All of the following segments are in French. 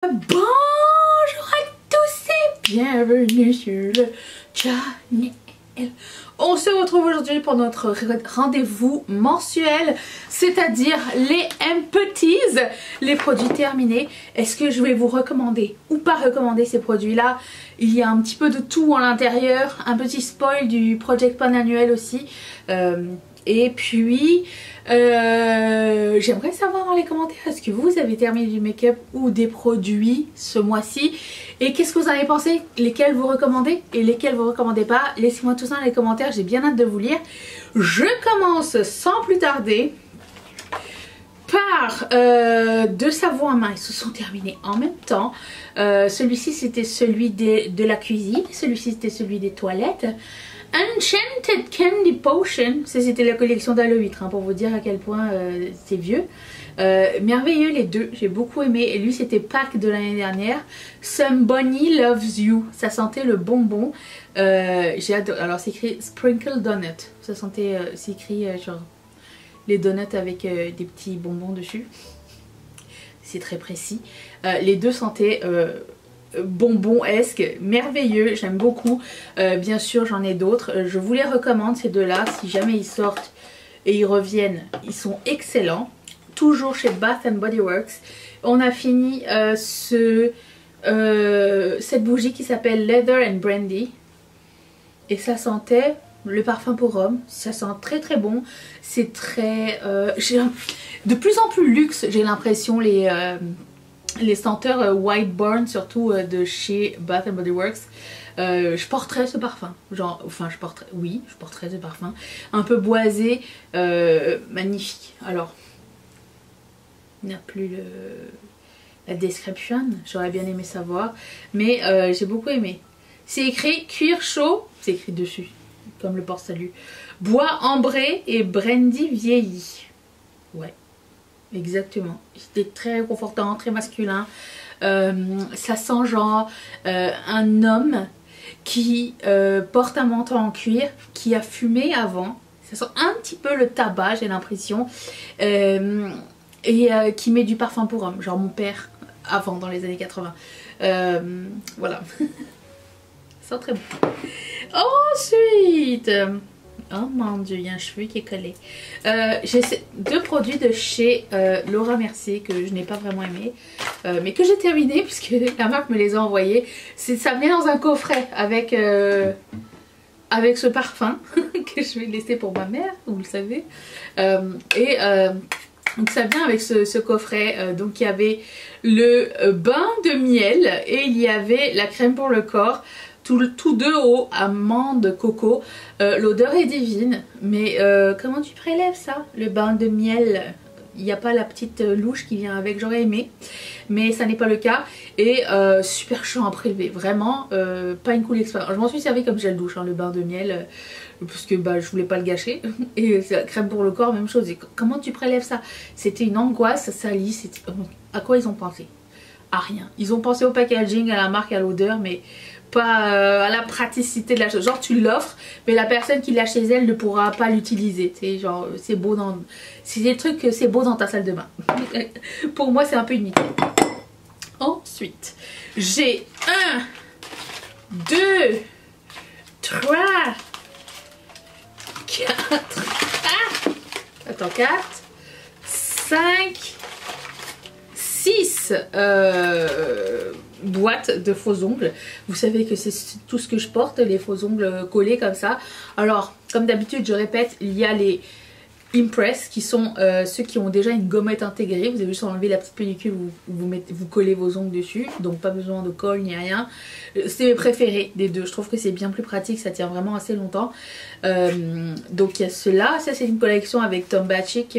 Bonjour à tous et bienvenue sur le channel. On se retrouve aujourd'hui pour notre rendez-vous mensuel, c'est-à-dire les empties, les produits terminés. Est-ce que je vais vous recommander ou pas recommander ces produits-là? Il y a un petit peu de tout à l'intérieur, un petit spoil du Project Pan annuel aussi. Et puis, j'aimerais savoir dans les commentaires, est-ce que vous avez terminé du make-up ou des produits ce mois-ci? Et qu'est-ce que vous en avez pensé? Lesquels vous recommandez et lesquels vous recommandez pas? Laissez-moi tout ça dans les commentaires, j'ai bien hâte de vous lire. Je commence sans plus tarder par deux savons à main. Ils se sont terminés en même temps. Celui-ci c'était celui de la cuisine, celui-ci c'était celui des toilettes. Enchanted Candy Potion, ça c'était la collection d'Halloween, hein, pour vous dire à quel point c'est vieux. Merveilleux les deux, j'ai beaucoup aimé. Et lui c'était Pâques de l'année dernière. Somebody Loves You, ça sentait le bonbon. J'ai adoré. Alors c'est écrit Sprinkle Donut, ça sentait, c'est écrit genre les donuts avec des petits bonbons dessus. C'est très précis. Les deux sentaient bonbon-esque, merveilleux, j'aime beaucoup. Bien sûr j'en ai d'autres, je vous les recommande ces deux là, si jamais ils sortent et ils reviennent, ils sont excellents. Toujours chez Bath & Body Works. On a fini cette bougie qui s'appelle Leather and Brandy et ça sentait le parfum pour homme, ça sent très très bon. C'est très de plus en plus luxe, j'ai l'impression, les senteurs White Barn, surtout de chez Bath & Body Works. Je porterais ce parfum, genre, enfin je porterais ce parfum, un peu boisé, magnifique. Alors, il n'y a plus la description, j'aurais bien aimé savoir, mais j'ai beaucoup aimé. C'est écrit cuir chaud, c'est écrit dessus, comme le porte-salut, bois ambré et brandy vieilli. Ouais. Exactement, c'était très réconfortant, très masculin. Ça sent genre un homme qui porte un manteau en cuir, qui a fumé avant. Ça sent un petit peu le tabac, j'ai l'impression. Et qui met du parfum pour homme, genre mon père avant, dans les années 80. Voilà. Ça sent très bon. Ensuite... oh mon dieu, il y a un cheveu qui est collé. J'ai deux produits de chez Laura Mercier que je n'ai pas vraiment aimé, mais que j'ai terminé puisque la marque me les a envoyés. Ça venait dans un coffret avec ce parfum que je vais laisser pour ma mère, vous le savez. Donc ça vient avec ce coffret. Donc il y avait le bain de miel et il y avait la crème pour le corps. Tous deux au amande coco. L'odeur est divine, mais comment tu prélèves ça? Le bain de miel, il n'y a pas la petite louche qui vient avec, j'aurais aimé, mais ça n'est pas le cas. Et super chiant à prélever, vraiment pas une cool expérience. Je m'en suis servi comme gel douche, hein, le bain de miel, parce que bah, je voulais pas le gâcher. Et la crème pour le corps, même chose. Et comment tu prélèves ça? C'était une angoisse, ça salit. À quoi ils ont pensé? À rien. Ils ont pensé au packaging, à la marque, à l'odeur, mais pas à la praticité de la chose. Genre tu l'offres, mais la personne qui l'a chez elle ne pourra pas l'utiliser. Genre c'est beau dans... c'est des trucs que c'est beau dans ta salle de bain. Pour moi c'est un peu inutile. Ensuite, j'ai 1, 2, 3, 4... ah attends, 4, 5... 6 boîtes de faux ongles. Vous savez que c'est tout ce que je porte, les faux ongles collés comme ça. Alors, comme d'habitude, je répète, il y a les Impress qui sont ceux qui ont déjà une gommette intégrée. Vous avez juste enlevé la petite pellicule, vous collez vos ongles dessus. Donc pas besoin de colle ni rien. C'est mes préférés des deux. Je trouve que c'est bien plus pratique, ça tient vraiment assez longtemps. Donc il y a ceux-là. Ça c'est une collection avec Tom Bachik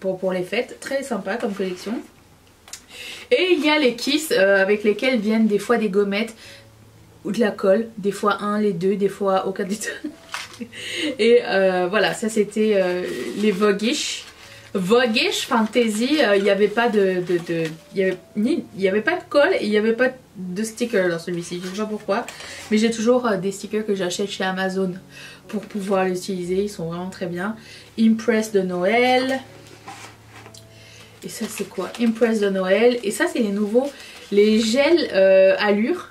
pour les fêtes. Très sympa comme collection. Et il y a les Kiss avec lesquels viennent des fois des gommettes ou de la colle. Des fois un, les deux, des fois aucun des deux. Et voilà, ça c'était les Voguish Fantasy. Il n'y avait pas il y avait pas de colle et il n'y avait pas de sticker dans celui-ci. Je ne sais pas pourquoi, mais j'ai toujours des stickers que j'achète chez Amazon pour pouvoir les utiliser. Ils sont vraiment très bien. Impress de Noël. Et ça c'est quoi? Impress de Noël. Et ça c'est les nouveaux les gels Allure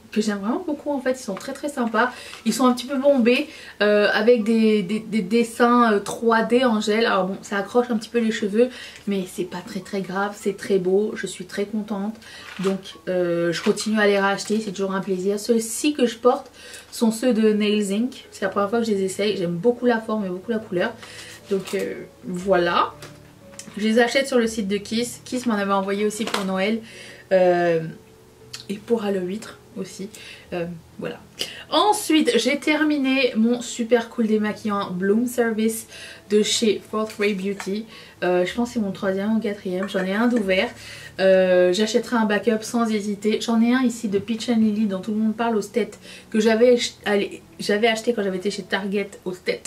que j'aime vraiment beaucoup en fait, ils sont très très sympas. Ils sont un petit peu bombés avec des dessins 3D en gel. Alors bon, ça accroche un petit peu les cheveux, mais c'est pas très très grave, c'est très beau, je suis très contente. Donc je continue à les racheter, c'est toujours un plaisir. Ceux-ci que je porte sont ceux de Nails Inc. C'est la première fois que je les essaye, j'aime beaucoup la forme et beaucoup la couleur. Donc voilà. Je les achète sur le site de Kiss. Kiss m'en avait envoyé aussi pour Noël et pour Halloween aussi. Voilà. Ensuite, j'ai terminé mon super cool démaquillant Bloom Service de chez Fourth Ray Beauty. Je pense que c'est mon 3e ou 4e. J'en ai un d'ouvert. J'achèterai un backup sans hésiter. J'en ai un ici de Peach and Lily dont tout le monde parle au Stet, que j'avais acheté quand j'avais été chez Target au Stet.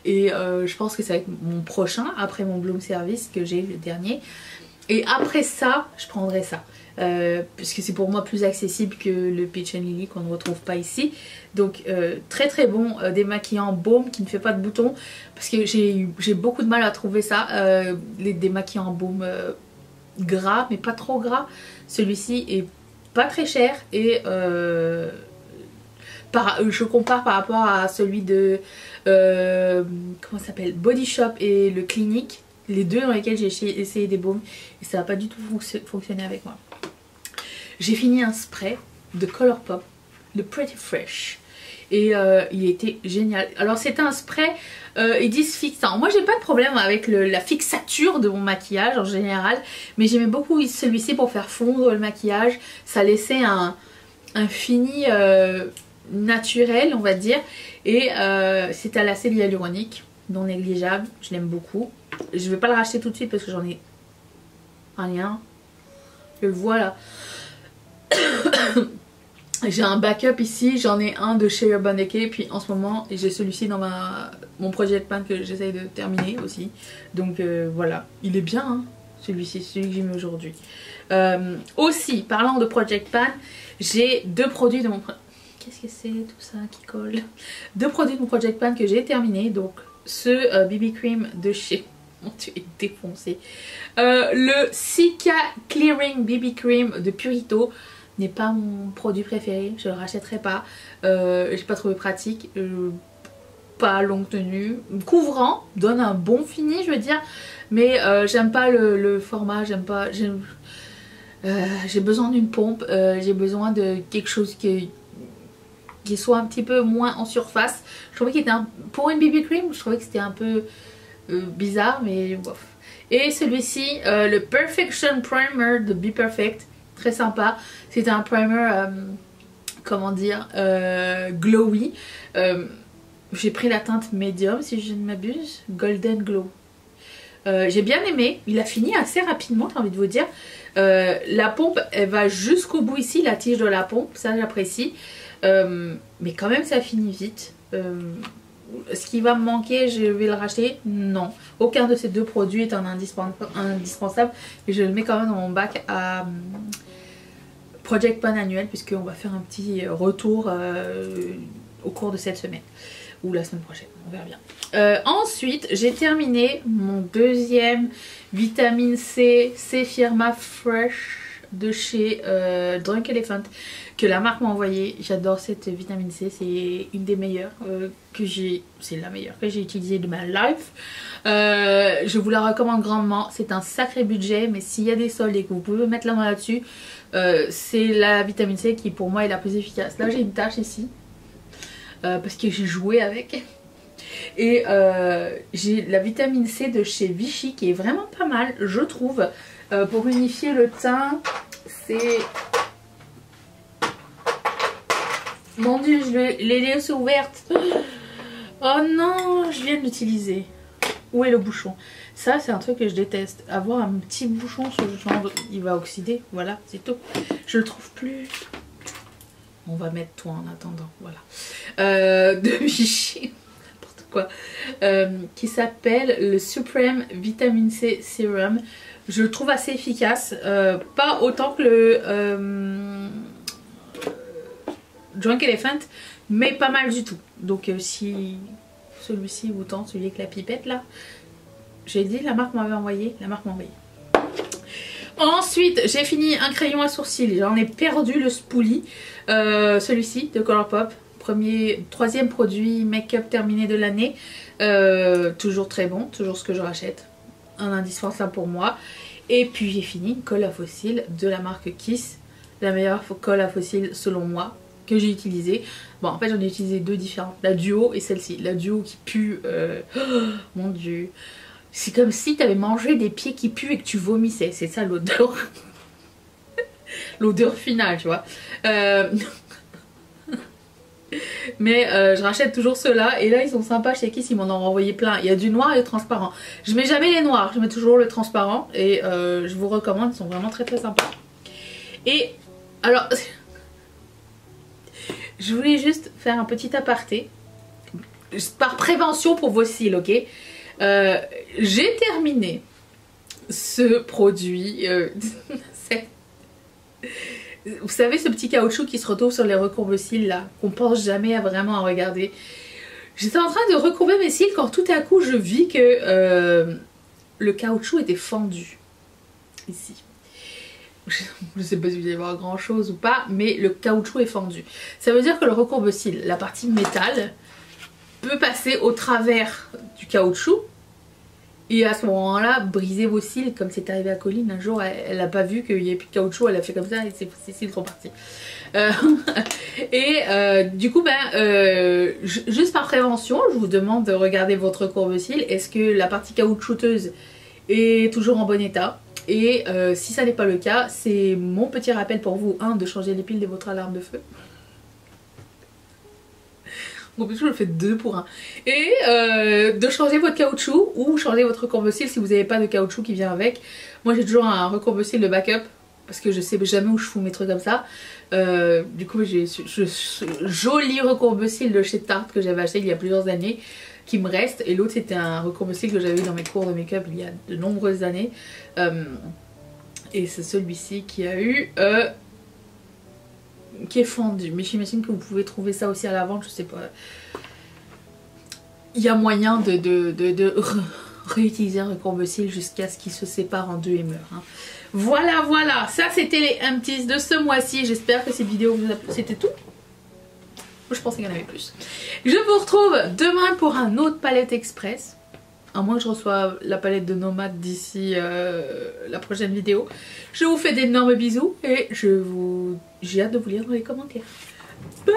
Et je pense que ça va être mon prochain après mon Bloom Service que j'ai le dernier. Et après ça, je prendrai ça. Puisque c'est pour moi plus accessible que le Peach and Lily qu'on ne retrouve pas ici. Donc très très bon démaquillant baume qui ne fait pas de boutons. Parce que j'ai beaucoup de mal à trouver ça. Les démaquillants baume gras mais pas trop gras. Celui-ci est pas très cher. Et je compare par rapport à celui de comment ça s'appelle, Body Shop et le Clinique. Les deux dans lesquels j'ai essayé des baumes et ça n'a pas du tout fonctionné avec moi. J'ai fini un spray de Colourpop, le Pretty Fresh. Et il était génial. Alors c'était un spray, ils disent fixant. Moi j'ai pas de problème avec la fixature de mon maquillage en général. Mais j'aimais beaucoup celui-ci pour faire fondre le maquillage. Ça laissait un fini naturel on va dire. Et c'est à l'acide hyaluronique, non négligeable. Je l'aime beaucoup. Je vais pas le racheter tout de suite parce que j'en ai rien. Je le vois là. J'ai un backup ici, j'en ai un de chez Urban Decay, puis en ce moment j'ai celui-ci dans mon projet de pan que j'essaye de terminer aussi. Donc voilà, il est bien hein, celui-ci, celui que j'ai mis aujourd'hui. Aussi, parlant de Project Pan, j'ai deux produits de mon... Qu'est-ce que c'est tout ça qui colle? Deux produits de mon Project Pan que j'ai terminé, donc ce BB Cream de chez... Mon Dieu, il est défoncé. Le Cica Clearing BB Cream de Purito n'est pas mon produit préféré, je le rachèterai pas. J'ai pas trouvé pratique, pas longue tenue, couvrant, donne un bon fini je veux dire, mais j'aime pas le format, j'aime pas, j'ai besoin d'une pompe, j'ai besoin de quelque chose qui soit un petit peu moins en surface. Je trouvais qu'il était pour une BB Cream, je trouvais que c'était un peu bizarre mais bof. Et celui-ci, le Perfection Primer de Be Perfect, très sympa. C'est un primer, comment dire, glowy. J'ai pris la teinte médium si je ne m'abuse, Golden Glow. J'ai bien aimé, il a fini assez rapidement j'ai envie de vous dire. La pompe elle va jusqu'au bout ici, la tige de la pompe, ça j'apprécie. Mais quand même ça finit vite. Ce qui va me manquer, je vais le racheter? Non. Aucun de ces deux produits est un indispensable. Et je le mets quand même dans mon bac à Project Pan annuel. Puisqu'on va faire un petit retour au cours de cette semaine. Ou la semaine prochaine, on verra bien. Ensuite, j'ai terminé mon deuxième vitamine C Firma Fresh de chez Drunk Elephant que la marque m'a envoyé. J'adore cette vitamine C, c'est une des meilleures que j'ai, c'est la meilleure que j'ai utilisée de ma life. Je vous la recommande grandement, c'est un sacré budget mais s'il y a des soldes et que vous pouvez mettre la main là-dessus, c'est la vitamine C qui pour moi est la plus efficace. Là j'ai une tache ici parce que j'ai joué avec. Et j'ai la vitamine C de chez Vichy qui est vraiment pas mal je trouve. Pour unifier le teint, c'est... Mon dieu, les yeux sont ouvertes. Oh non, je viens de l'utiliser. Où est le bouchon? Ça, c'est un truc que je déteste. Avoir un petit bouchon sur le genre, il va oxyder. Voilà, c'est tout. Je le trouve plus. On va mettre toi en attendant. Voilà. De Vichy. N'importe quoi. Qui s'appelle le Supreme Vitamin C Serum. Je le trouve assez efficace, pas autant que le Drunk Elephant, mais pas mal du tout. Donc si celui-ci vous tente, celui avec la pipette là, j'ai dit la marque m'avait envoyé, la marque m'a envoyé. Ensuite, j'ai fini un crayon à sourcils. J'en ai perdu le spoolie. Celui-ci de Colourpop. Troisième produit make-up terminé de l'année. Toujours très bon. Toujours ce que je rachète. Un indispensable pour moi. Et puis j'ai fini une colle à fossiles de la marque Kiss. La meilleure colle à fossiles selon moi. Que j'ai utilisée. Bon, en fait, j'en ai utilisé deux différentes. La duo et celle-ci. La duo qui pue. Oh, mon dieu. C'est comme si tu avais mangé des pieds qui puent et que tu vomissais. C'est ça l'odeur. L'odeur finale, tu vois. Mais je rachète toujours ceux-là. Et là, ils sont sympas chez Kiss. Ils m'en ont renvoyé plein. Il y a du noir et du transparent. Je mets jamais les noirs. Je mets toujours le transparent. Et je vous recommande. Ils sont vraiment très très sympas. Et alors... Je voulais juste faire un petit aparté. Par prévention pour vos cils, ok. J'ai terminé ce produit. Vous savez, ce petit caoutchouc qui se retrouve sur les recourbes cils là, qu'on pense jamais à vraiment à regarder. J'étais en train de recourber mes cils quand tout à coup je vis que le caoutchouc était fendu. Ici. Je ne sais pas si vous allez voir grand chose ou pas, mais le caoutchouc est fendu. Ça veut dire que le recourbe-cils, la partie métal, peut passer au travers du caoutchouc et à ce moment-là briser vos cils, comme c'est arrivé à Colline un jour. Elle n'a pas vu qu'il n'y avait plus de caoutchouc, elle a fait comme ça et ses cils sont partis. Du coup, juste par prévention, je vous demande de regarder votre courbe-cils. Est-ce que la partie caoutchouteuse est toujours en bon état? Et si ça n'est pas le cas, c'est mon petit rappel pour vous, de changer les piles de votre alarme de feu. En plus je le fais 2 pour 1. Et de changer votre caoutchouc ou changer votre recourbe-cils si vous n'avez pas de caoutchouc qui vient avec. Moi j'ai toujours un recourbe-cils de backup parce que je sais jamais où je fous mes trucs comme ça. Du coup j'ai ce joli recourbe-cils de chez Tarte que j'avais acheté il y a plusieurs années qui me reste, et l'autre c'était un recourbe-cils que j'avais eu dans mes cours de make-up il y a de nombreuses années, et c'est celui-ci qui a eu qui est fendu, mais j'imagine que vous pouvez trouver ça aussi à la vente, je sais pas, il y a moyen de réutiliser un recourbe-cils jusqu'à ce qu'il se sépare en deux et meure, hein. Voilà, ça c'était les empties de ce mois-ci. J'espère que cette vidéo vous a plu. C'était tout? Je pensais qu'il y en avait plus. Je vous retrouve demain pour un autre palette express. À moins que je reçoive la palette de Nomade d'ici la prochaine vidéo. Je vous fais d'énormes bisous et j'ai hâte de vous lire dans les commentaires. Bye!